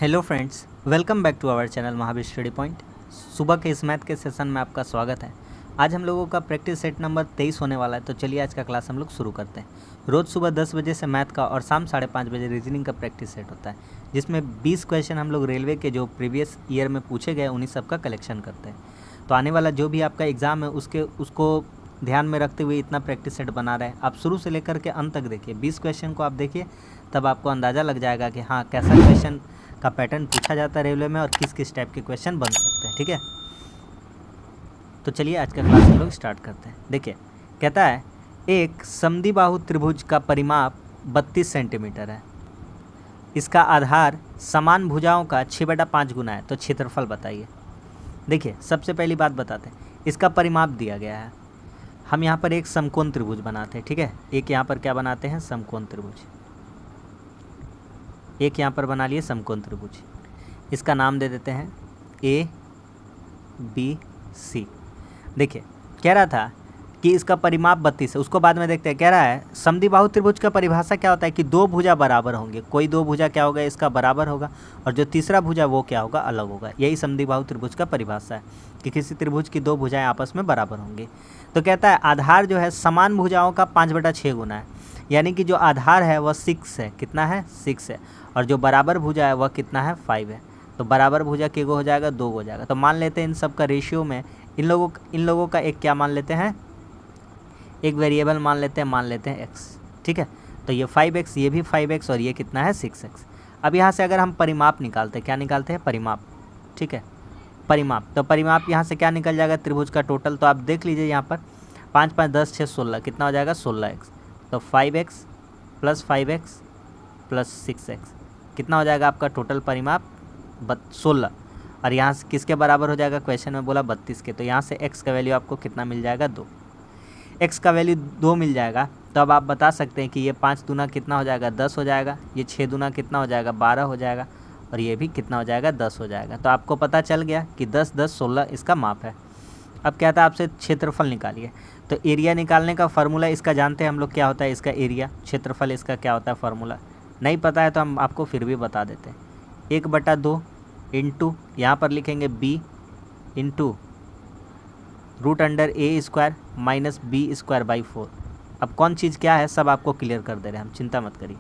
Hello friends, welcome back to our channel Mahavir study point. सुबह के इस मैथ के सेशन में आपका स्वागत है। आज हम लोगों का प्रैक्टिस सेट नंबर 23 होने वाला है, तो चलिए आज का क्लास हम लोग शुरू करते हैं। रोज़ सुबह 10 बजे से मैथ का और शाम 5:30 बजे रीजनिंग का प्रैक्टिस सेट होता है, जिसमें 20 क्वेश्चन हम लोग रेलवे के जो प्रीवियस ईयर में पूछे गए उन्हीं सब का कलेक्शन करते हैं। तो आने वाला जो भी आपका एग्ज़ाम है उसको ध्यान में रखते हुए इतना प्रैक्टिस सेट बना रहे हैं। आप शुरू से लेकर के अंत तक देखिए, 20 क्वेश्चन को आप देखिए, तब आपको अंदाज़ा लग जाएगा कि हाँ कैसा क्वेश्चन का पैटर्न पूछा जाता है रेलवे में और किस किस टाइप के क्वेश्चन बन सकते हैं। ठीक है, तो चलिए आज का क्लास हम लोग स्टार्ट करते हैं। देखिए, कहता है एक समद्विबाहु त्रिभुज का परिमाप 32 सेंटीमीटर है। इसका आधार समान भुजाओं का 6/5 गुना है, तो क्षेत्रफल बताइए। देखिए, सबसे पहली बात बताते हैं, इसका परिमाप दिया गया है। हम यहाँ पर एक समकोण त्रिभुज बनाते हैं। ठीक है, एक यहाँ पर क्या बनाते हैं, समकोण त्रिभुज। एक यहाँ पर बना लिए समकोण त्रिभुज, इसका नाम दे देते हैं ABC। देखिए, कह रहा था कि इसका परिमाप 32 है, उसको बाद में देखते हैं। कह रहा है समद्विबाहु त्रिभुज का परिभाषा क्या होता है कि दो भुजा बराबर होंगे। कोई दो भुजा क्या होगा, इसका बराबर होगा, और जो तीसरा भुजा वो क्या होगा, अलग होगा। यही समद्विबाहु त्रिभुज का परिभाषा है कि किसी त्रिभुज की दो भुजाएं आपस में बराबर होंगी। तो कहता है आधार जो है समान भुजाओं का 5/6 गुना है, यानी कि जो आधार है वह 6 है। कितना है, 6 है, और जो बराबर भुजा है वह कितना है, 5 है। तो बराबर भुजा के गो हो जाएगा, 2 हो जाएगा। तो मान लेते हैं इन सब का रेशियो में इन लोगों का एक क्या मान लेते हैं, एक वेरिएबल मान लेते हैं x। ठीक है, तो ये 5x, ये भी 5x, और ये कितना है, 6x। अब यहाँ से अगर हम परिमाप निकालते हैं, क्या निकालते हैं, परिमाप। ठीक है, परिमाप, तो परिमाप यहाँ से क्या निकल जाएगा, त्रिभुज का टोटल। तो आप देख लीजिए यहाँ पर 5 5 10 6 16 कितना हो जाएगा, 16x। तो 5x + 5x + 6x कितना हो जाएगा आपका टोटल परिमाप, 16। और यहाँ से किसके बराबर हो जाएगा, क्वेश्चन में बोला 32 के। तो यहाँ से x का वैल्यू आपको कितना मिल जाएगा, 2। x का वैल्यू 2 मिल जाएगा, तो अब आप बता सकते हैं कि ये 5 दूना कितना हो जाएगा, 10 हो जाएगा। ये 6 दूना कितना हो जाएगा, 12 हो जाएगा, और ये भी कितना हो जाएगा, 10 हो जाएगा। तो आपको पता चल गया कि 10 10 16 इसका माप है। अब कहता है आपसे क्षेत्रफल निकालिए। तो एरिया निकालने का फार्मूला इसका जानते हैं हम लोग, क्या होता है इसका एरिया। क्षेत्रफल इसका क्या होता है फार्मूला, नहीं पता है तो हम आपको फिर भी बता देते हैं। 1/2 इंटू यहाँ पर लिखेंगे b into √a² minus b²/4। अब कौन चीज़ क्या है सब आपको क्लियर कर दे रहे हैं हम, चिंता मत करिए।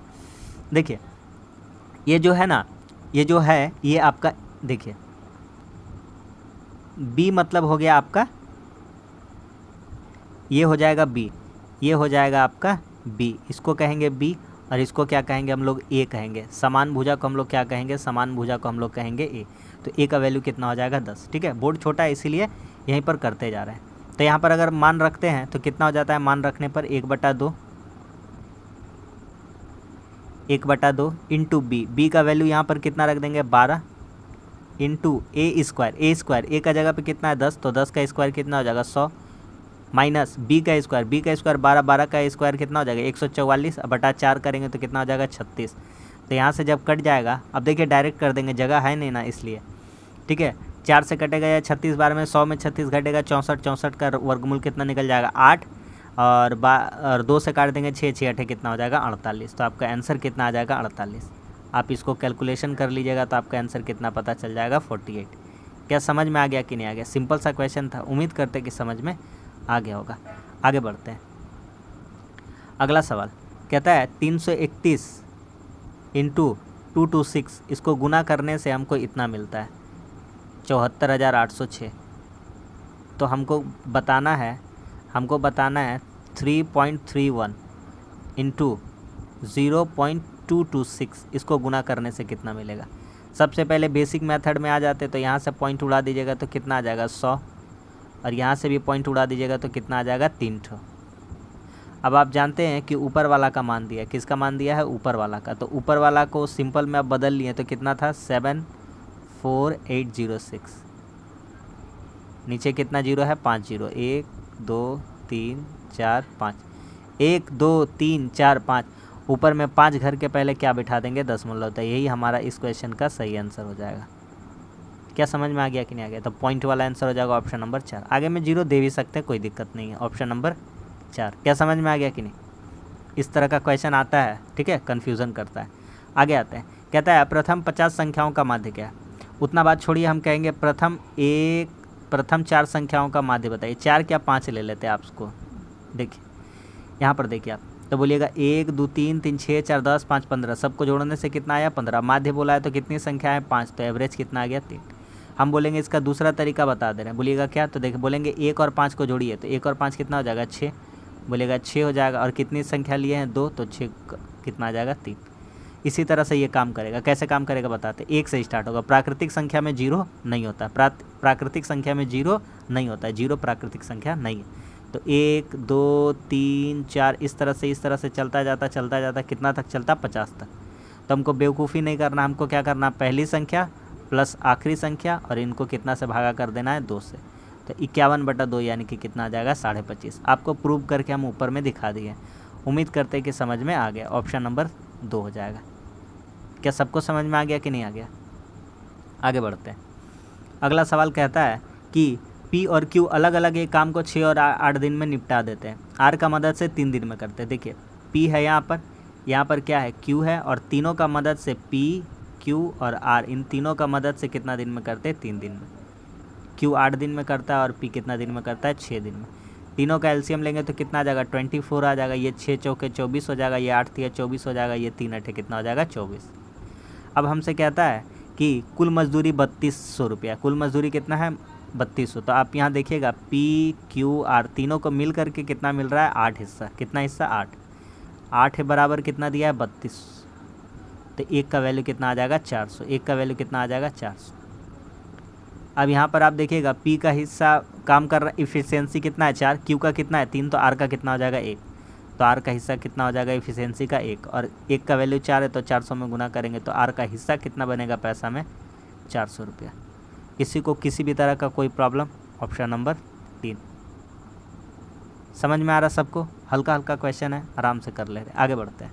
देखिए, ये जो है ना, ये जो है ये आपका, देखिए b मतलब हो गया आपका, ये हो जाएगा b, ये हो जाएगा आपका b, इसको कहेंगे b, और इसको क्या कहेंगे हम लोग, a कहेंगे। समान भुजा को हम लोग क्या कहेंगे, समान भुजा को हम लोग कहेंगे a। तो a का वैल्यू कितना हो जाएगा, 10। ठीक है, बोर्ड छोटा है इसीलिए यहीं पर करते जा रहे हैं। तो यहाँ पर अगर मान रखते हैं तो कितना हो जाता है, मान रखने पर 1/2 इंटू b का वैल्यू यहाँ पर कितना रख देंगे, 12 इंटू a²। a का जगह पे कितना है, 10, तो 10 का स्क्वायर कितना हो जाएगा, 100, माइनस b का स्क्वायर 12 12 का स्क्वायर कितना हो जाएगा, 144, बटा 4 करेंगे तो कितना हो जाएगा, 36। तो यहाँ से जब कट जाएगा, अब देखिए डायरेक्ट कर देंगे, जगह है नहीं ना इसलिए। ठीक है, 4 से कटेगा या 36 बार में, 100 में 36 घटेगा, 64 का वर्गमूल कितना निकल जाएगा, 8, और 2 से काट देंगे 6 6 8 कितना हो जाएगा, 48। तो आपका आंसर कितना आ जाएगा, 48। आप इसको कैलकुलेशन कर लीजिएगा तो आपका आंसर कितना पता चल जाएगा, 48। क्या समझ में आ गया कि नहीं आ गया, सिंपल सा क्वेश्चन था, उम्मीद करते कि समझ में आ गया होगा। आगे बढ़ते हैं, अगला सवाल कहता है 331 इंटू 226, इसको गुना करने से हमको इतना मिलता है, 74,806। तो हमको बताना है 3.31 इंटू 0.226, इसको गुना करने से कितना मिलेगा। सबसे पहले बेसिक मेथड में आ जाते, तो यहाँ से पॉइंट उड़ा दीजिएगा तो कितना आ जाएगा, 100, और यहाँ से भी पॉइंट उड़ा दीजिएगा तो कितना आ जाएगा, 3 ठो। अब आप जानते हैं कि ऊपर वाला का मान दिया, किसका मान दिया है, ऊपर वाला का। तो ऊपर वाला को सिंपल में आप बदल लिए तो कितना था, 74806। नीचे कितना जीरो है, 5 जीरो, 1 2 3 4 5, 1 2 3 4 5, ऊपर में 5 घर के पहले क्या बिठा देंगे, दशमलव। होता है, यही हमारा इस क्वेश्चन का सही आंसर हो जाएगा। क्या समझ में आ गया कि नहीं आ गया, तो पॉइंट वाला आंसर हो जाएगा ऑप्शन नंबर 4। आगे में जीरो दे भी सकते हैं, कोई दिक्कत नहीं है, ऑप्शन नंबर 4। क्या समझ में आ गया कि नहीं, इस तरह का क्वेश्चन आता है, ठीक है, कन्फ्यूज़न करता है। आगे आते हैं, कहता है प्रथम 50 संख्याओं का माध्य क्या है। उतना बात छोड़िए, हम कहेंगे प्रथम 4 संख्याओं का माध्य बताइए। 4 क्या 5 ले लेते हैं आप उसको। देखिए यहाँ पर देखिए आप, तो बोलिएगा 1 2 3 3 6 4 10 5 15, सबको जोड़ने से कितना आया 15। माध्य बोला है तो कितनी संख्या है 5, तो एवरेज कितना आ गया 3। हम बोलेंगे इसका दूसरा तरीका बता दे रहे हैं, बोलिएगा क्या, तो देखिए बोलेंगे 1 और 5 को जोड़िए, तो 1 और 5 कितना हो जाएगा 6, बोलेगा 6 हो जाएगा। और कितनी संख्या लिए हैं 2, तो 6 कितना आ जाएगा 3। इसी तरह से ये काम करेगा। कैसे काम करेगा बताते, 1 से स्टार्ट होगा। प्राकृतिक संख्या में 0 नहीं होता, प्राकृतिक संख्या में 0 नहीं होता है, 0 प्राकृतिक संख्या नहीं है। तो 1 2 3 4 इस तरह से चलता जाता कितना तक चलता 50 तक। तो हमको बेवकूफ़ी नहीं करना, हमको क्या करना, पहली संख्या प्लस आखिरी संख्या और इनको कितना से भागा कर देना है 2 से। तो 51/2 यानी कि कितना आ जाएगा 25.5। आपको प्रूव करके हम ऊपर में दिखा दिए। उम्मीद करते हैं कि समझ में आ गया। ऑप्शन नंबर 2 हो जाएगा। क्या सबको समझ में आ गया कि नहीं आ गया? आगे बढ़ते हैं। अगला सवाल कहता है कि P और Q अलग अलग एक काम को 6 और 8 दिन में निपटा देते हैं। R का मदद से 3 दिन में करते हैं। देखिए P है यहाँ पर क्या है Q है, और तीनों का मदद से P Q और R, इन तीनों का मदद से कितना दिन में करते हैं 3 दिन में। Q 8 दिन में करता है और P कितना दिन में करता है 6 दिन में। तीनों का एलसीएम लेंगे तो कितना आ जाएगा 24 आ जाएगा। ये 6 चौके 24 हो जाएगा, ये 8 तिया 24 हो जाएगा, ये 3 8 कितना हो जाएगा 24। अब हमसे कहता है कि कुल मजदूरी 3200 रुपया, कुल मजदूरी कितना है 3200। तो आप यहाँ देखिएगा P Q R तीनों को मिल करके कितना मिल रहा है 8 हिस्सा। कितना हिस्सा 8 है बराबर कितना दिया है 32। तो 1 का वैल्यू कितना आ जाएगा 400, 1 का वैल्यू कितना आ जाएगा 400। अब यहाँ पर आप देखिएगा P का हिस्सा काम कर रहा है, इफिशियंसी कितना है 4, Q का कितना है 3, तो R का कितना हो जाएगा 1। तो R का हिस्सा कितना हो जाएगा इफिशियंसी का 1, और 1 का वैल्यू 4 है तो 400 में गुना करेंगे तो R का हिस्सा कितना बनेगा पैसा में 400 रुपया। किसी को किसी भी तरह का कोई प्रॉब्लम? Option number 3। समझ में आ रहा सबको? हल्का हल्का क्वेश्चन है, आराम से कर ले रहे। आगे बढ़ते हैं।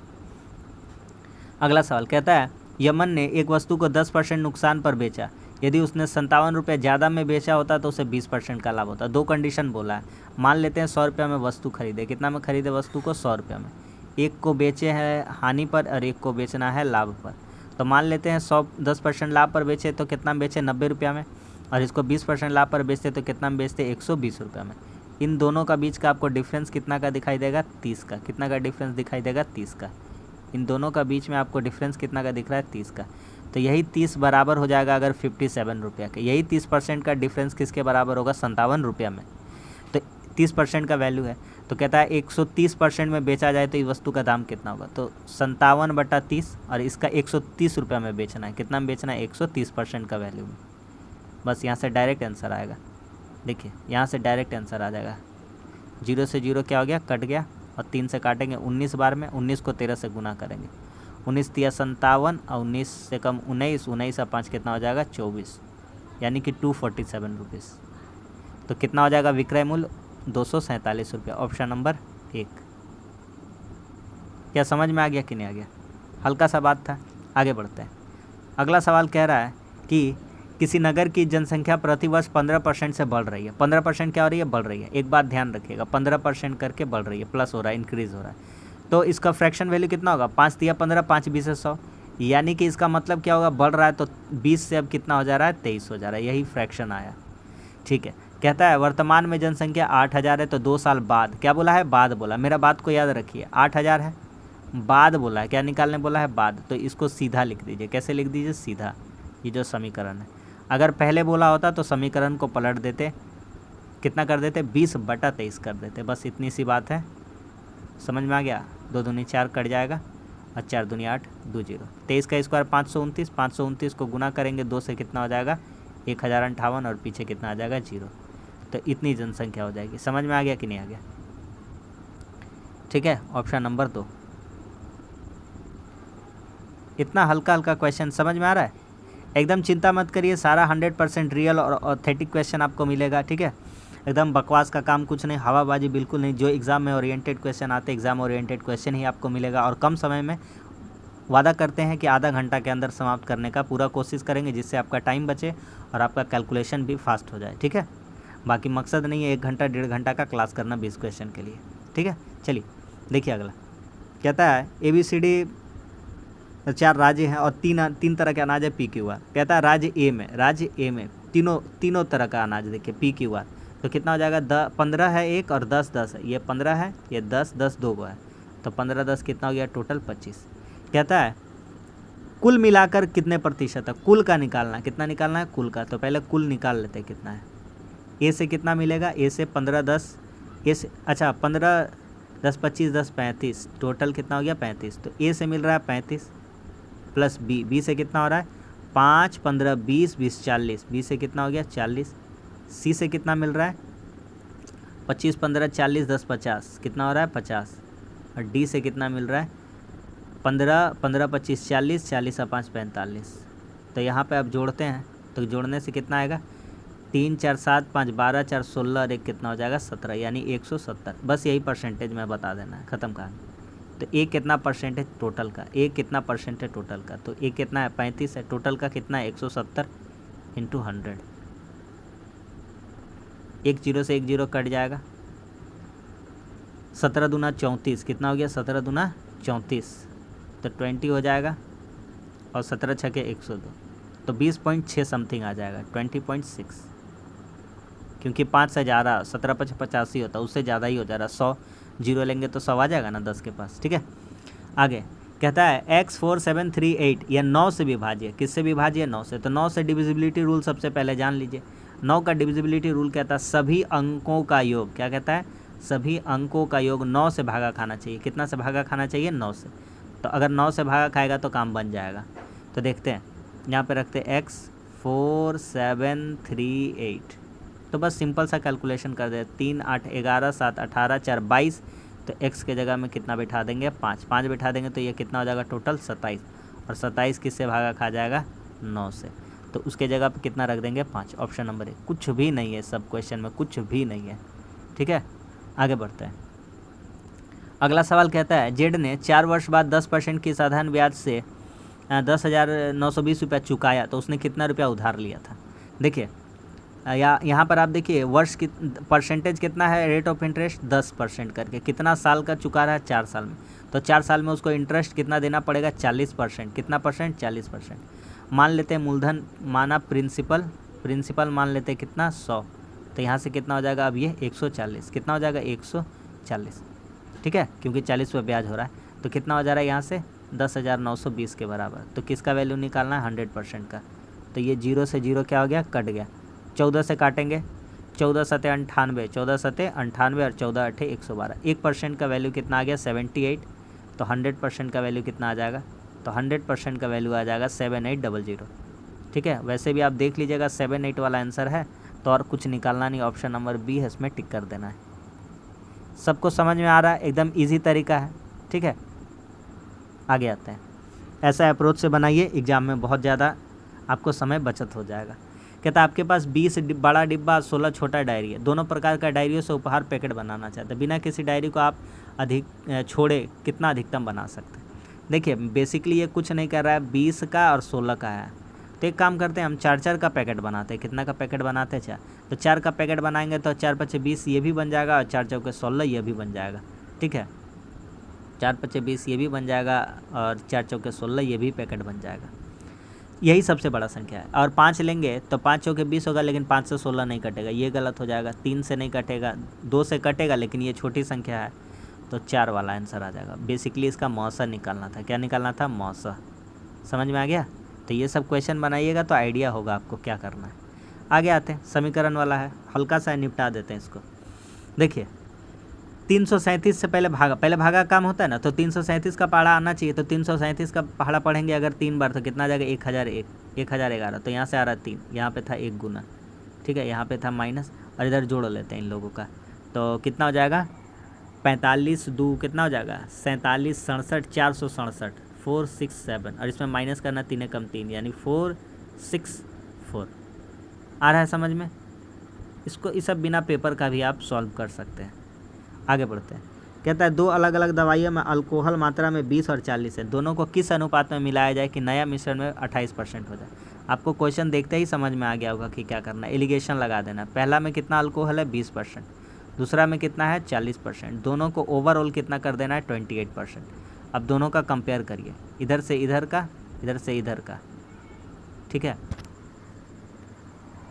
अगला सवाल कहता है यमन ने एक वस्तु को 10% नुकसान पर बेचा। यदि उसने 57 रुपये ज़्यादा में बेचा होता तो उसे 20% का लाभ होता। 2 कंडीशन बोला है। मान लेते हैं 100 रुपये में वस्तु खरीदे। कितना में खरीदे वस्तु को 100 रुपये में। एक को बेचे हैं हानि पर और एक को बेचना है लाभ पर। तो मान लेते हैं 10% लाभ पर बेचे तो कितना में बेचे 90 रुपया में, और इसको 20% लाभ पर बेचते तो कितना में बेचते 120 रुपये में। इन दोनों का बीच का आपको डिफरेंस कितना का दिखाई देगा 30 का। कितना का डिफरेंस दिखाई देगा 30 का। इन दोनों का बीच में आपको डिफरेंस कितना का दिख रहा है 30 का। तो यही 30 बराबर हो जाएगा अगर 57 रुपया के। यही 30% का डिफरेंस किसके बराबर होगा 57 रुपया में। तो 30% का वैल्यू है। तो कहता है 130% में बेचा जाए तो इस वस्तु का दाम कितना होगा। तो 57/30 और इसका 130 रुपया में बेचना है। कितना में बेचना है 130% का वैल्यू में। बस यहाँ से डायरेक्ट आंसर आएगा। देखिए यहाँ से डायरेक्ट आंसर आ जाएगा। 0 से 0 क्या हो गया कट गया, और 3 से काटेंगे 19 बार में। 19 को 13 से गुना करेंगे। 19 तिया 57 और 19 से कम 19, 19 और 5 कितना हो जाएगा 24, यानी कि 247 रुपीज़। तो कितना हो जाएगा विक्रय मूल्य 247 रुपया। Option number 1। क्या समझ में आ गया कि नहीं आ गया? हल्का सा बात था। आगे बढ़ते हैं। अगला सवाल कह रहा है कि किसी नगर की जनसंख्या प्रतिवर्ष 15% से बढ़ रही है। 15% क्या हो रही है बढ़ रही है। एक बात ध्यान रखिएगा 15% करके बढ़ रही है, प्लस हो रहा है, इंक्रीज़ हो रहा है। तो इसका फ्रैक्शन वैल्यू कितना होगा 5 तिया 15, 5 20 100, यानी कि इसका मतलब क्या होगा बढ़ रहा है तो 20 से अब कितना हो जा रहा है 23 हो जा रहा है। यही फ्रैक्शन आया। ठीक है। कहता है वर्तमान में जनसंख्या 8000 है तो 2 साल बाद, क्या बोला है बाद बोला, मेरा बात को याद रखिए 8000 है बाद बोला है, क्या निकालने बोला है बाद। तो इसको सीधा लिख दीजिए। कैसे लिख दीजिए सीधा, ये जो समीकरण है। अगर पहले बोला होता तो समीकरण को पलट देते, कितना कर देते 20/23 कर देते। बस इतनी सी बात है। समझ में आ गया? 2 दूनी 4 कट जाएगा और 4 दूनी 8 2 0। 23 का स्क्वायर 529, 529 को गुना करेंगे 2 से कितना हो जाएगा 1058, और पीछे कितना आ जाएगा 0। तो इतनी जनसंख्या हो जाएगी। समझ में आ गया कि नहीं आ गया? ठीक है। Option number 2। इतना हल्का हल्का क्वेश्चन समझ में आ रहा है? एकदम चिंता मत करिए, सारा 100% रियल और ऑथेंटिक क्वेश्चन आपको मिलेगा। ठीक है। एकदम बकवास का काम कुछ नहीं, हवाबाजी बिल्कुल नहीं। जो एग्ज़ाम में ओरिएंटेड क्वेश्चन आते हैं एग्ज़ाम ओरिएंटेड क्वेश्चन ही आपको मिलेगा, और कम समय में वादा करते हैं कि आधा घंटा के अंदर समाप्त करने का पूरा कोशिश करेंगे, जिससे आपका टाइम बचे और आपका कैलकुलेशन भी फास्ट हो जाए। ठीक है। बाकी मकसद नहीं है 1 घंटा 1.5 घंटा का क्लास करना 20 क्वेश्चन के लिए। ठीक है। चलिए देखिए अगला कहता है ABCD तो 4 राज्य हैं और तीन तरह के अनाज है पी क्यू आर। कहता है राज्य ए में तीनों तरह का अनाज देखिए पी क्यू आर, तो कितना हो जाएगा 15 है एक और 10 10 है, ये 15 है, ये 10 10 दो है, तो 15 10 कितना हो गया टोटल 25। कहता है कुल मिलाकर कितने प्रतिशत है, कुल का निकालना है, कितना निकालना है कुल का, तो पहले कुल निकाल लेते हैं कितना है। ए से कितना मिलेगा, ए से 15 10, ए से अच्छा 15 10 25 10 35, टोटल कितना हो गया 35। तो ए से मिल रहा है 35 प्लस बी से कितना हो रहा है 5 15 20 20 40, बी से कितना हो गया 40। सी से कितना मिल रहा है 25 15 40 10 50, कितना हो रहा है 50। और डी से कितना मिल रहा है 15 15 25 40 40 और 5 45। तो यहाँ पे अब जोड़ते हैं, तो जोड़ने से कितना आएगा 3 4 7 5 12 4 16 और एक कितना हो जाएगा 17, यानी 170। बस यही परसेंटेज में बता देना है, ख़त्म कहानी। तो एक कितना परसेंटेज टोटल का, एक कितना परसेंट है टोटल का, तो एक कितना है 35 है, टोटल का कितना है 170 इंटू 100। एक जीरो से एक जीरो कट जाएगा, 17 दूना 34, कितना हो गया 17 दूना 34, तो 20 हो जाएगा और 17 छके 102, तो 20.6 समथिंग आ जाएगा 20.6, क्योंकि 5 से ज़्यादा 17 5 85 होता है, उससे ज़्यादा ही हो जा रहा। 100 जीरो लेंगे तो 100 आ जाएगा ना 10 के पास, ठीक है। आगे कहता है x4738 यह 9 से विभाज्य, किससे विभाज्य 9 से, तो 9 से डिविजिबिलिटी रूल सबसे पहले जान लीजिए। 9 का डिविजिबिलिटी रूल कहता है सभी अंकों का योग, क्या कहता है सभी अंकों का योग 9 से भागा खाना चाहिए। कितना से भागा खाना चाहिए 9 से, तो अगर 9 से भागा खाएगा तो काम बन जाएगा। तो देखते हैं यहाँ पे रखते हैं x4738, तो बस सिंपल सा कैलकुलेशन कर दे, 3 8 11 7 18 4 22, तो x के जगह में कितना बिठा देंगे 5 5 बिठा देंगे, तो ये कितना हो जाएगा टोटल 27, और 27 किससे भागा खा जाएगा 9 से, तो उसके जगह पे कितना रख देंगे 5। ऑप्शन नंबर ए, कुछ भी नहीं है सब क्वेश्चन में, कुछ भी नहीं है, ठीक है। आगे बढ़ते हैं। अगला सवाल कहता है जेड ने 4 वर्ष बाद 10% की साधारण ब्याज से 10,920 रुपया चुकाया, तो उसने कितना रुपया उधार लिया था। देखिए यहाँ पर आप देखिए वर्ष की परसेंटेज कितना है, रेट ऑफ इंटरेस्ट 10% करके, कितना साल का चुका रहा है 4 साल में, तो 4 साल में उसको इंटरेस्ट कितना देना पड़ेगा 40%, कितना परसेंट 40%। मान लेते हैं मूलधन माना प्रिंसिपल मान लेते हैं कितना 100, तो यहाँ से कितना हो जाएगा अब ये 140, कितना हो जाएगा 140, ठीक है, क्योंकि 40 पे ब्याज हो रहा है, तो कितना हो जा रहा है यहाँ से 10,920 के बराबर। तो किसका वैल्यू निकालना है 100% का, तो ये 0 से 0 क्या हो गया कट गया, 14 से काटेंगे, 14 सते 98, 14 सते 98 और 14 अठे 112, 1% का वैल्यू कितना आ गया 78, तो 100% का वैल्यू कितना आ जाएगा, तो 100% का वैल्यू आ जाएगा 7800, ठीक है। वैसे भी आप देख लीजिएगा 78 वाला आंसर है, तो और कुछ निकालना नहीं, ऑप्शन नंबर बी है, इसमें टिक कर देना है। सबको समझ में आ रहा है, एकदम ईजी तरीका है, ठीक है। आगे आते हैं, ऐसा अप्रोच से बनाइए, एग्ज़ाम में बहुत ज़्यादा आपको समय बचत हो जाएगा। कहता है आपके पास 20 बड़ा डिब्बा 16 छोटा डायरी है, दोनों प्रकार का डायरियों से उपहार पैकेट बनाना चाहते हैं, बिना किसी डायरी को आप छोड़े कितना अधिकतम बना सकते हैं। देखिए बेसिकली ये कुछ नहीं कर रहा है, 20 का और 16 का है, तो एक काम करते हैं हम 4 का पैकेट बनाते हैं। कितना का पैकेट बनाते हैं 4, तो 4 का पैकेट बनाएंगे तो 4 5 20 ये भी बन जाएगा और 4 चौके 16 ये भी बन जाएगा, ठीक है। 4 5 20 ये भी बन जाएगा और 4 चौके 16 ये भी पैकेट बन जाएगा, यही सबसे बड़ा संख्या है। और 5 लेंगे तो 5 चौके 20 होगा, लेकिन 5 से 16 नहीं कटेगा, ये गलत हो जाएगा। 3 से नहीं कटेगा, 2 से कटेगा, लेकिन ये छोटी संख्या है, तो 4 वाला आंसर आ जाएगा। बेसिकली इसका मौसा निकालना था, क्या निकालना था मौसा, समझ में आ गया। तो ये सब क्वेश्चन बनाइएगा तो आइडिया होगा आपको क्या करना है। आगे आते हैं, समीकरण वाला है, हल्का सा निपटा देते हैं इसको। देखिए 337 से पहले भागा काम होता है ना, तो 337 का पहाड़ा आना चाहिए, तो 337 का पहाड़ा पढ़ेंगे अगर 3 बार तो कितना आ जाएगा 1001 1011, तो यहाँ से आ रहा 3, यहाँ पे था 1 गुना, ठीक है, यहाँ पे था माइनस, और इधर जोड़ लेते हैं इन लोगों का, तो कितना हो जाएगा 45 2 कितना हो जाएगा 47 67 467 467, और इसमें माइनस करना 3 कम 3 यानी 464। आ रहा है समझ में, इसको इस सब बिना पेपर का भी आप सॉल्व कर सकते हैं। आगे बढ़ते हैं, कहता है 2 अलग अलग दवाइयों में अल्कोहल मात्रा में 20 और 40 है, दोनों को किस अनुपात में मिलाया जाए कि नया मिश्रण में 28% हो जाए। आपको क्वेश्चन देखते ही समझ में आ गया होगा कि क्या करना है, एलिगेशन लगा देना। पहला में कितना अल्कोहल है 20%, दूसरा में कितना है 40%, दोनों को ओवरऑल कितना कर देना है 28%। अब दोनों का कंपेयर करिए, इधर से इधर का, इधर से इधर का, ठीक है।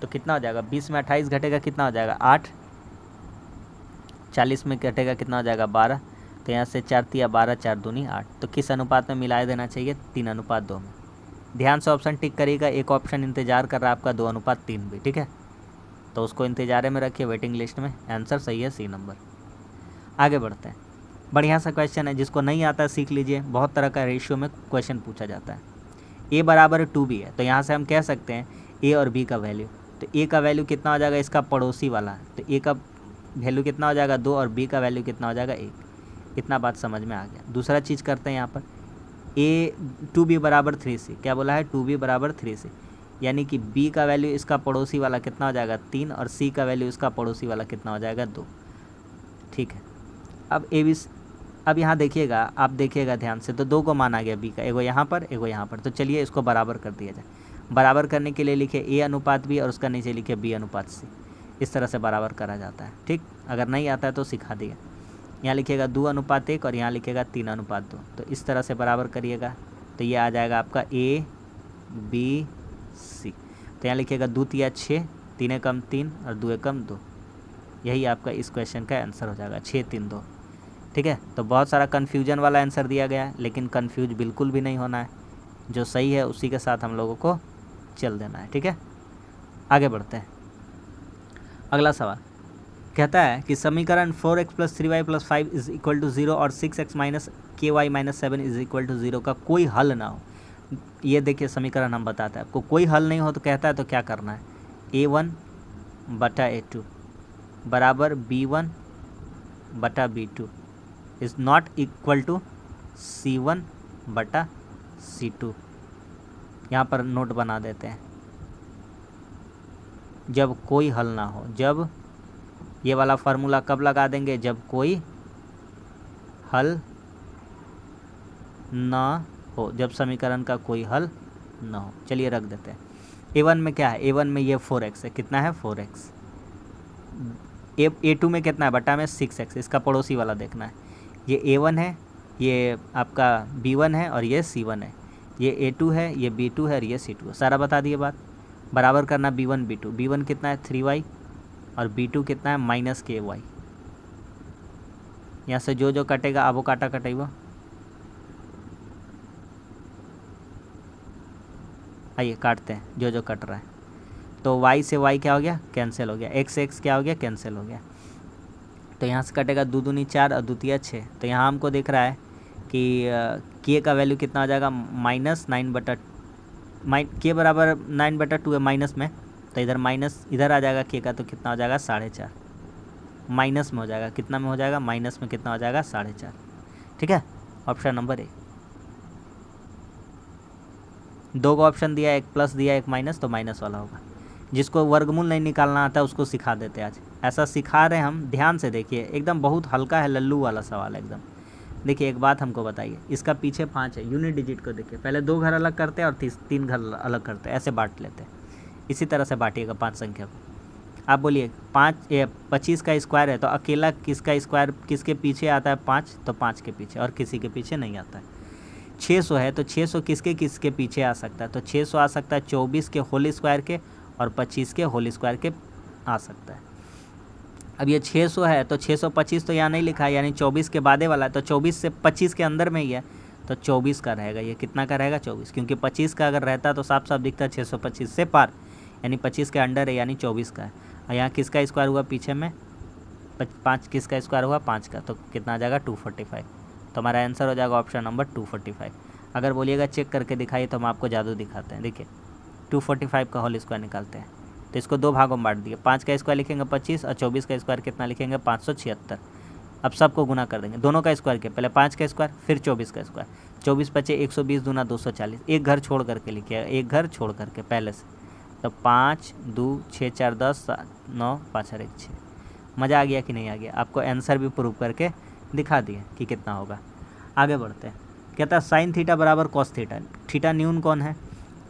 तो कितना हो जाएगा, 20 में 28 घटेगा कितना हो जाएगा 8, 40 में घटेगा कितना हो जाएगा 12, तो यहाँ से 4 तिया 12, 4 दूनी 8। तो किस अनुपात में मिला देना चाहिए, 3:2 में। ध्यान से ऑप्शन टिक करिएगा। एक ऑप्शन इंतजार कर रहा है आपका 2:3 भी, ठीक है, तो उसको इंतजार में रखिए वेटिंग लिस्ट में। आंसर सही है सी नंबर। आगे बढ़ते हैं। बढ़िया सा क्वेश्चन है, जिसको नहीं आता है सीख लीजिए। बहुत तरह का रेशियो में क्वेश्चन पूछा जाता है। a बराबर 2b है, तो यहाँ से हम कह सकते हैं a और b का वैल्यू। तो a का वैल्यू कितना हो जाएगा, इसका पड़ोसी वाला, तो a का वैल्यू कितना हो जाएगा 2 और b का वैल्यू कितना हो जाएगा 1। इतना बात समझ में आ गया। दूसरा चीज़ करते हैं यहाँ पर, a 2b बराबर 3c, क्या बोला है 2b बराबर 3c, यानी कि b का वैल्यू इसका पड़ोसी वाला कितना हो जाएगा 3 और c का वैल्यू इसका पड़ोसी वाला कितना हो जाएगा 2, ठीक है। अब यहाँ देखिएगा, आप देखिएगा ध्यान से, तो 2 को माना गया b का, एगो यहाँ पर एगो यहाँ पर। तो चलिए इसको बराबर कर दिया जाए। बराबर करने के लिए लिखे a अनुपात b और उसका नीचे लिखे b अनुपात c। इस तरह से बराबर करा जाता है, ठीक। अगर नहीं आता है तो सिखा दिया। यहाँ लिखिएगा 2:1 और यहाँ लिखिएगा 3:2। तो इस तरह से बराबर करिएगा, तो ये आ जाएगा आपका a b c। तो यहाँ लिखिएगा 2 तिया 6, 3 एकम 3 और 2 एकम 2। यही आपका इस क्वेश्चन का आंसर हो जाएगा 6 3 2, ठीक है। तो बहुत सारा कन्फ्यूजन वाला आंसर दिया गया है, लेकिन कन्फ्यूज बिल्कुल भी नहीं होना है। जो सही है उसी के साथ हम लोगों को चल देना है, ठीक है। आगे बढ़ते हैं। अगला सवाल कहता है कि समीकरण 4x + 3y + 5 = 0 और 6x - ky - 7 = 0 का कोई हल ना हो। ये देखिए समीकरण हम बताते हैं आपको। कोई हल नहीं हो तो कहता है तो क्या करना है, a1 बटा a2 बराबर b1 बटा b2 is not equal to c1 बटा c2। यहाँ पर नोट बना देते हैं, जब कोई हल ना हो। जब ये वाला फार्मूला कब लगा देंगे, जब कोई हल ना हो, जब समीकरण का कोई हल ना हो। चलिए रख देते हैं। a1 में क्या है, a1 में ये 4x है, कितना है 4x। a2 में कितना है, बटा में 6x, इसका पड़ोसी वाला देखना है। ये a1 है, ये आपका b1 है और ये c1 है। ये a2 है, ये b2 है और ये c2 है। सारा बता दिए बात। बराबर करना b1 b2। b1 कितना है 3y और b2 कितना है -ky। यहाँ से जो जो कटेगा अब वो काटा कटेगा। आइए काटते हैं जो जो कट रहा है। तो y से y क्या हो गया, कैंसिल हो गया। x से x क्या हो गया, कैंसिल हो गया। तो यहाँ से कटेगा 2 दूनी 4 और 2 तिया 6। तो यहाँ हमको दिख रहा है कि k का वैल्यू कितना हो जाएगा -9 बटा k बराबर 9/2 है माइनस में, तो इधर माइनस इधर आ जाएगा k का, तो कितना हो जाएगा 4.5 माइनस में हो जाएगा। कितना में हो जाएगा, माइनस में कितना हो जाएगा 4.5, ठीक है। Option number 1। 2 का ऑप्शन दिया, एक प्लस दिया एक माइनस, तो माइनस वाला होगा। जिसको वर्गमूल नहीं निकालना आता उसको सिखा देते आज। ऐसा सिखा रहे हैं हम, ध्यान से देखिए। एकदम बहुत हल्का है, लल्लू वाला सवाल है एकदम। देखिए एक बात हमको बताइए, इसका पीछे 5 है, यूनिट डिजिट को देखिए। पहले 2 घर अलग करते हैं और 3 घर अलग करते हैं, ऐसे बांट लेते हैं। इसी तरह से बांटिएगा 5 संख्या को। आप बोलिए 25 का स्क्वायर है, तो अकेला किसका स्क्वायर किसके पीछे आता है 5, तो 5 के पीछे, और किसी के पीछे नहीं आता है। 600 है, तो 600 किसके किसके पीछे आ सकता है, तो 600 आ सकता है 24 के होल स्क्वायर के और 25 के होल स्क्वायर के आ सकता है। अब ये 600 है, तो 625 तो यहाँ नहीं लिखा है, यानी 24 के बादे वाला है, तो 24 से 25 के अंदर में ही है, तो 24 का रहेगा। ये कितना का रहेगा 24, क्योंकि 25 का अगर रहता तो साफ साफ दिखता है 625 से पार, यानी 25 के अंडर है, यानी 24 का है। और यहाँ किसका स्क्वायर हुआ पीछे में 5, किसका स्क्वायर हुआ 5 का, तो कितना आ जाएगा 245। तो हमारा आंसर हो जाएगा ऑप्शन नंबर 245। अगर बोलिएगा चेक करके दिखाइए तो हम आपको जादू दिखाते हैं। देखिए 245 का होल स्क्वायर निकालते हैं, तो इसको 2 भागों में बांट दिए। 5 का स्क्वायर लिखेंगे 25 और 24 का स्क्वायर कितना लिखेंगे 576। अब सबको गुना कर देंगे, दोनों का स्क्वायर के, पहले 5 का स्क्वायर फिर 24 का स्क्वायर। 24 बचे 120 दूना 240, एक घर छोड़ करके लिखिएगा, एक घर छोड़ करके पहले से। तो 5 2 6 4 10 9 5 और 1 6। मज़ा आ गया कि नहीं आ गया? आपको आंसर भी प्रूव करके दिखा दिए कि कितना होगा। आगे बढ़ते हैं। कहता है साइन थीटा बराबर कॉस थीटा। थीटा न्यून कौन है,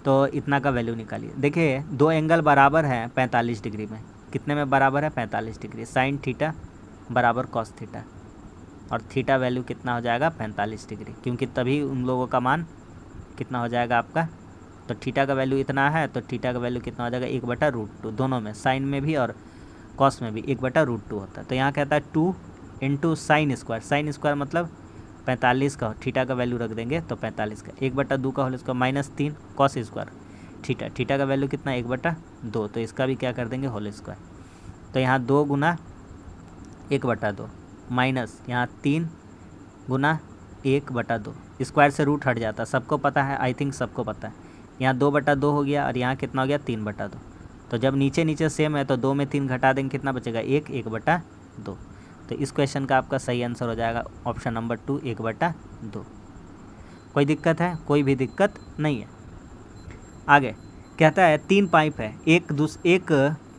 तो इतना का वैल्यू निकालिए। देखिए 2 एंगल बराबर हैं 45 डिग्री में। कितने में बराबर है 45 डिग्री। साइन थीटा बराबर कॉस थीटा। और थीटा वैल्यू कितना हो जाएगा 45 डिग्री, क्योंकि तभी उन लोगों का मान कितना हो जाएगा आपका, तो थीटा का वैल्यू इतना है तो थीटा का वैल्यू कितना हो जाएगा 1/√2, दोनों में साइन में भी और कॉस में भी 1/√2 होता है। तो यहाँ कहता है 2 इंटू साइन स्क्वायर मतलब 45 का, थीटा का वैल्यू रख देंगे तो 45 का, 1/2 का whole square -3 cos square theta का वैल्यू कितना 1/2, तो इसका भी क्या कर देंगे होल स्क्वायर। तो यहाँ 2 गुना 1/2 माइनस यहाँ 3 गुना 1/2, स्क्वायर से रूट हट जाता, सबको पता है, आई थिंक सबको पता है। यहाँ 2/2 हो गया और यहाँ कितना हो गया 3/2। तो जब नीचे नीचे सेम है तो 2 में 3 घटा देंगे, कितना बचेगा 1/2। तो इस क्वेश्चन का आपका सही आंसर हो जाएगा ऑप्शन नंबर 2 1/2। कोई दिक्कत है? कोई भी दिक्कत नहीं है। आगे कहता है 3 पाइप है, एक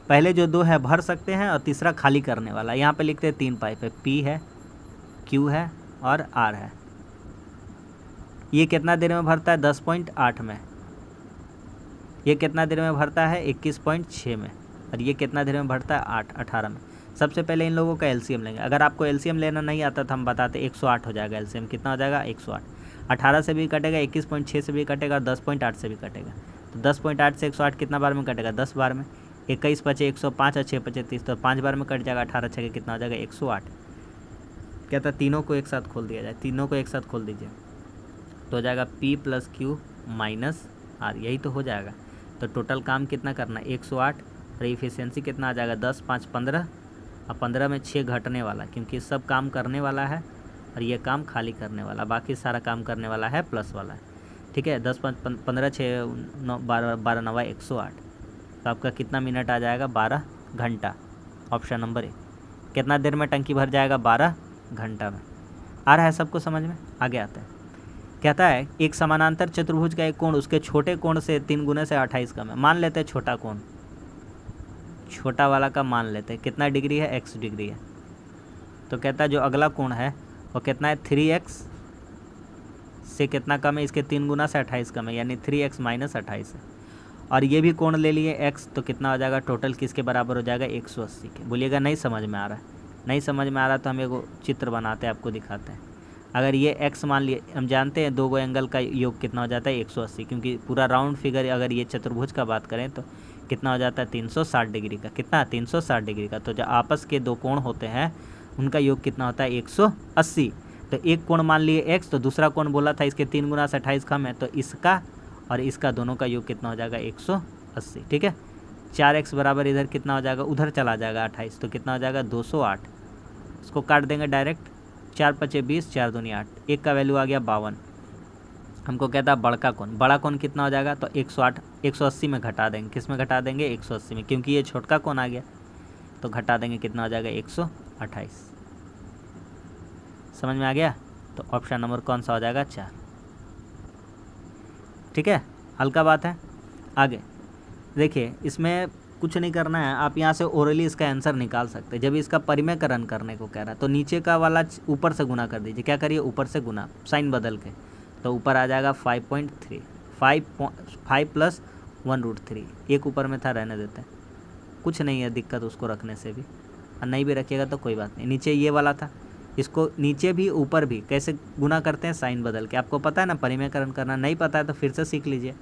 पहले जो 2 है भर सकते हैं और तीसरा खाली करने वाला। यहाँ पे लिखते हैं 3 पाइप है, P है, Q है और R है। ये कितना देर में भरता है 10.8 में, ये कितना देर में भरता है 21.6 में, और ये कितना देर में भरता है 18 में। सबसे पहले इन लोगों का एलसीएम लेंगे। अगर आपको एलसीएम लेना नहीं आता तो हम बताते 108 हो जाएगा एलसीएम। कितना हो जाएगा 108, 18 से भी कटेगा, 21.6 से भी कटेगा और 10.8 से भी कटेगा। तो 10.8 से 108 कितना बार में कटेगा 10 बार में, 21 बचे 105 और 6 बचे 30, तो 5 बार में कट जाएगा। 18 छः कितना हो जाएगा 108। कहता तीनों को एक साथ खोल दिया जाए, तीनों को एक साथ खोल दीजिए तो हो जाएगा P + Q - R, यही तो हो जाएगा। तो टोटल काम कितना करना है 108, और इफिशियंसी कितना आ जाएगा 10 5 15, और 15 में 6 घटने वाला, क्योंकि सब काम करने वाला है और ये काम खाली करने वाला, बाकी सारा काम करने वाला है प्लस वाला है। ठीक है, 10 5 15 6 9 12 9 108, तो आपका कितना मिनट आ जाएगा 12 घंटा। Option number 1। कितना देर में टंकी भर जाएगा 12 घंटा में। आ रहा है सबको समझ में? आगे आता है, कहता है एक समानांतर चतुर्भुज का एक कोण उसके छोटे कोण से 3 गुने से 28 कम है। मान लेते हैं छोटा कोण, छोटा वाला का मान लेते हैं कितना डिग्री है, x डिग्री है। तो कहता है जो अगला कोण है वो कितना है 3x से कितना कम है, इसके 3 गुना से 28 कम है, यानी 3x - 28 है। और ये भी कोण ले लिए x, तो कितना हो जाएगा टोटल किसके बराबर हो जाएगा 180 के। बोलिएगा नहीं समझ में आ रहा है? नहीं समझ में आ रहा तो हम एक चित्र बनाते हैं, आपको दिखाते हैं। अगर ये x मान लिए, हम जानते हैं 2 एंगल का योग कितना हो जाता है 180, क्योंकि पूरा राउंड फिगर अगर ये चतुर्भुज का बात करें तो कितना हो जाता है 360 डिग्री का। कितना 360 डिग्री का। तो जो आपस के 2 कोण होते हैं उनका योग कितना होता है 180। तो एक कोण मान लिए x, तो दूसरा कोण बोला था इसके 3 गुना से 28 कम है, तो इसका और इसका दोनों का योग कितना हो जाएगा 180। ठीक है, 4x बराबर इधर कितना हो जाएगा, उधर चला जाएगा 28, तो कितना हो जाएगा 208। इसको काट देंगे डायरेक्ट, 4 × 5 = 20, 4 × 2 = 8, एक का वैल्यू आ गया 52। हमको कहता है बड़ा कोण कितना हो जाएगा, तो 108 180 में घटा देंगे। किस में घटा देंगे 180 में, क्योंकि ये छोटका कोण आ गया, तो घटा देंगे कितना हो जाएगा 128। समझ में आ गया? तो ऑप्शन नंबर कौन सा हो जाएगा 4। ठीक है, हल्का बात है। आगे देखिए, इसमें कुछ नहीं करना है, आप यहाँ से ओरली इसका आंसर निकाल सकते हैं। जब इसका परिमेयकरण करने को कह रहा है तो नीचे का वाला ऊपर से गुना कर दीजिए। क्या करिए, ऊपर से गुना, साइन बदल के, तो ऊपर आ जाएगा 5.3, 5 + 1√3। एक ऊपर में था, रहने देते हैं, कुछ नहीं है दिक्कत उसको रखने से भी, और नहीं भी रखिएगा तो कोई बात नहीं। नीचे ये वाला था, इसको नीचे भी ऊपर भी कैसे गुना करते हैं, साइन बदल के। आपको पता है ना परिमेयकरण करना, नहीं पता है तो फिर से सीख लीजिए।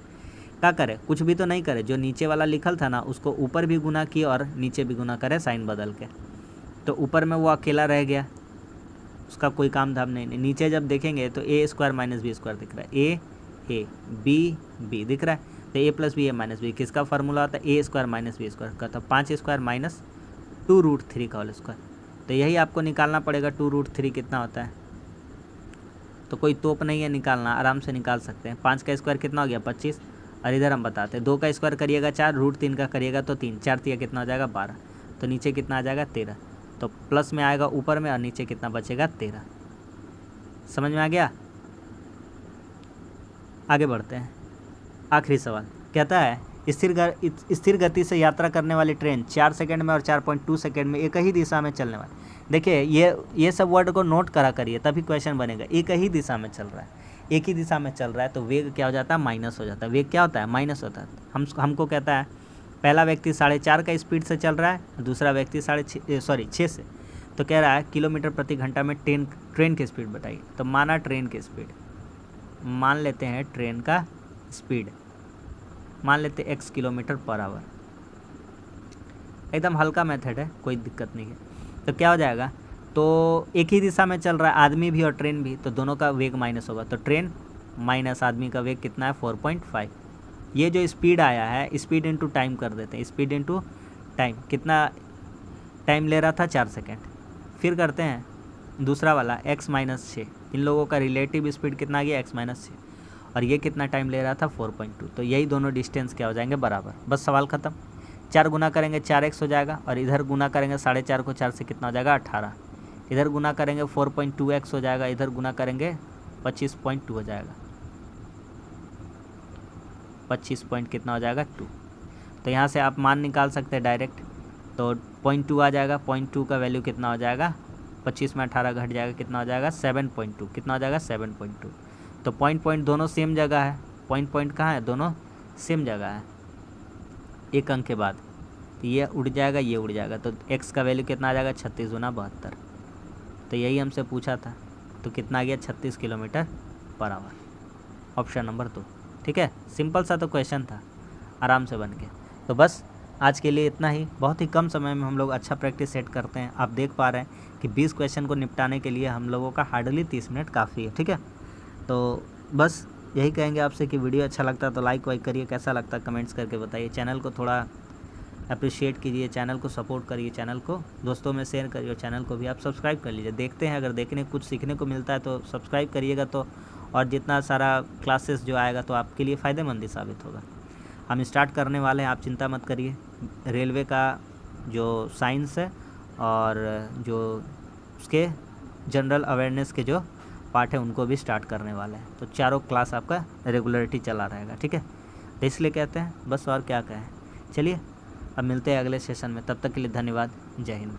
क्या करे, कुछ भी तो नहीं करे, जो नीचे वाला लिखल था ना उसको ऊपर भी गुना किए और नीचे भी गुना करे साइन बदल के, तो ऊपर में वो अकेला रह गया, उसका कोई काम धाम नहीं। नीचे जब देखेंगे तो a² - b² दिख रहा है, a b दिख रहा है, तो a + b a - b किसका फार्मूला होता है, a² - b² का, तो 5² - 2√3 का होल स्क्वायर। तो यही आपको निकालना पड़ेगा 2√3 कितना होता है। तो कोई तोप नहीं है निकालना, आराम से निकाल सकते हैं। 5 का स्क्वायर कितना हो गया 25, और इधर हम बताते हैं 2 का स्क्वायर करिएगा 4, √3 का करिएगा तो 3, 4 × 3 कितना हो जाएगा 12, तो नीचे कितना आ जाएगा 13, तो प्लस में आएगा ऊपर में और नीचे कितना बचेगा 13। समझ में आ गया? आगे बढ़ते हैं, आखिरी सवाल कहता है स्थिर गति से यात्रा करने वाली ट्रेन 4 सेकंड में और 4.2 सेकंड में एक ही दिशा में चलने वाली। देखिए ये सब वर्ड को नोट करा करिए, तभी क्वेश्चन बनेगा। एक ही दिशा में चल रहा है, एक ही दिशा में चल रहा है, तो वेग क्या हो जाता है माइनस हो जाता है। वेग क्या होता है माइनस होता है। हमको कहता है पहला व्यक्ति 4.5 का स्पीड से चल रहा है, दूसरा व्यक्ति 6 से, तो कह रहा है किलोमीटर प्रति घंटा में ट्रेन की स्पीड बताइए। तो माना ट्रेन की स्पीड, मान लेते हैं ट्रेन का स्पीड, मान लेते हैं x किलोमीटर पर आवर। एकदम हल्का मेथड है, कोई दिक्कत नहीं है। तो क्या हो जाएगा, तो एक ही दिशा में चल रहा है आदमी भी और ट्रेन भी, तो दोनों का वेग माइनस होगा। तो ट्रेन माइनस आदमी का वेग कितना है 4.5। ये जो स्पीड आया है, स्पीड इनटू टाइम कर देते हैं, स्पीड इनटू टाइम। कितना टाइम ले रहा था 4 सेकेंड। फिर करते हैं दूसरा वाला x-6, इन लोगों का रिलेटिव स्पीड कितना आ गया x-6, और ये कितना टाइम ले रहा था 4.2। तो यही दोनों डिस्टेंस क्या हो जाएंगे बराबर, बस सवाल ख़त्म। 4 गुना करेंगे 4x हो जाएगा, और इधर गुना करेंगे 4.5 को 4 से कितना हो जाएगा 18, इधर गुना करेंगे 4.2x हो जाएगा, इधर गुना करेंगे 25.2 हो जाएगा, 25 पॉइंट कितना हो जाएगा 2। तो यहाँ से आप मान निकाल सकते हैं डायरेक्ट, तो 0.2 आ जाएगा। 0.2 का वैल्यू कितना हो जाएगा, 25 में 18 घट जाएगा, कितना हो जाएगा 7.2, कितना हो जाएगा 7.2। तो पॉइंट दोनों सेम जगह है, पॉइंट कहाँ है, दोनों सेम जगह है एक अंक के बाद। तो ये उड़ जाएगा, ये उड़ जाएगा, तो x का वैल्यू कितना आ जाएगा 36 गुना 72। तो यही हमसे पूछा था, तो कितना आ गया 36 kilometre per hour, option number 2। ठीक है, सिंपल सा तो क्वेश्चन था, आराम से बन के। तो बस आज के लिए इतना ही, बहुत ही कम समय में हम लोग अच्छा प्रैक्टिस सेट करते हैं। आप देख पा रहे हैं कि 20 क्वेश्चन को निपटाने के लिए हम लोगों का हार्डली 30 मिनट काफ़ी है। ठीक है, तो बस यही कहेंगे आपसे कि वीडियो अच्छा लगता है तो लाइक वाइक करिए, कैसा लगता है कमेंट्स करके बताइए, चैनल को थोड़ा अप्रिशिएट कीजिए, चैनल को सपोर्ट करिए, चैनल को दोस्तों में शेयर करिए, और चैनल को भी आप सब्सक्राइब कर लीजिए। देखते हैं, अगर देखने कुछ सीखने को मिलता है तो सब्सक्राइब करिएगा, तो और जितना सारा क्लासेस जो आएगा तो आपके लिए फ़ायदेमंद ही साबित होगा। हम स्टार्ट करने वाले हैं, आप चिंता मत करिए। रेलवे का जो साइंस है और जो उसके जनरल अवेयरनेस के जो पार्ट है उनको भी स्टार्ट करने वाले हैं। तो चारों क्लास आपका रेगुलरिटी चला रहेगा। ठीक है, तो इसलिए कहते हैं बस, और क्या कहें। चलिए अब मिलते हैं अगले सेशन में, तब तक के लिए धन्यवाद, जय हिंद।